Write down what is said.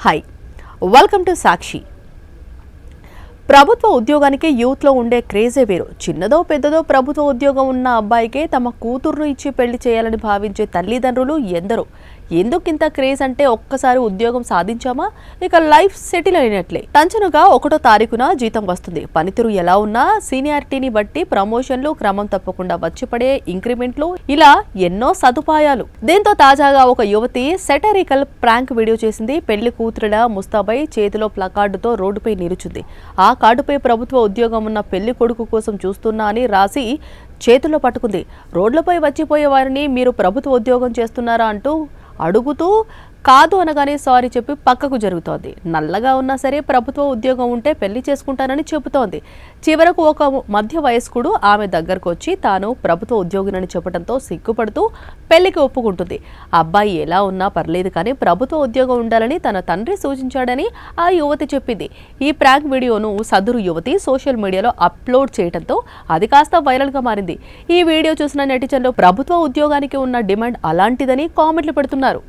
Hi welcome to సాక్షి. ప్రభుత్వ ఉద్యోగానికి youth లో ఉండే క్రేజే వేరు. చిన్నదో పెద్దదో ప్రభుత్వ ఉద్యోగం ఉన్న అబ్బాయికే తమ కూతుర్ను ఇచ్చి పెళ్లి చేయాలని భావించే తల్లిదండ్రులు ఎందరో. ఎందుకింత క్రేజ్ అంటే ఒక్కసారి ఉద్యోగం సాధించామా ఇక లైఫ్ సెటిల్ అయినట్లే. టంచనుగా 1వ తారీఖున జీతం వస్తుంది. పనితీరు ఎలా ఉన్నా సీనియారిటీని బట్టి ప్రమోషన్లు, క్రమం తప్పకుండా వచ్చిపడే ఇంక్రిమెంట్లు, ఇలా ఎన్నో సదుపాయాలు. దీంతో తాజాగా ఒక యువతి సెటరికల్ ప్రాంక్ వీడియో చేసింది. పెళ్లి కూతురులా ముస్తాబై చేతిలో ప్లకార్డుతో రోడ్డుపై నిలుచుంది. ఆ కార్డుపై ప్రభుత్వ ఉద్యోగం ఉన్న పెళ్లి కొడుకు కోసం చూస్తున్నా అని రాసి చేతుల్లో పట్టుకుంది. రోడ్లపై వచ్చిపోయే వారిని మీరు ప్రభుత్వ ఉద్యోగం చేస్తున్నారా అంటూ అడుగుతూ కాదు అనగానే సారీ చెప్పి పక్కకు జరుగుతోంది. నల్లగా ఉన్నా సరే ప్రభుత్వ ఉద్యోగం ఉంటే పెళ్లి చేసుకుంటానని చెబుతోంది. చివరకు ఒక మధ్య వయస్కుడు ఆమె దగ్గరకు వచ్చి తాను ప్రభుత్వ ఉద్యోగినని చెప్పడంతో సిగ్గుపడుతూ పెళ్లికి ఒప్పుకుంటుంది. అబ్బాయి ఎలా ఉన్నా పర్లేదు కానీ ప్రభుత్వ ఉద్యోగం ఉండాలని తన తండ్రి సూచించాడని ఆ యువతి చెప్పింది. ఈ ప్రాంక్ వీడియోను సదరు యువతి సోషల్ మీడియాలో అప్లోడ్ చేయడంతో అది కాస్త వైరల్గా మారింది. ఈ వీడియో చూసిన నెటిజన్లు ప్రభుత్వ ఉద్యోగానికి ఉన్న డిమాండ్ అలాంటిదని కామెంట్లు పెడుతున్నారు.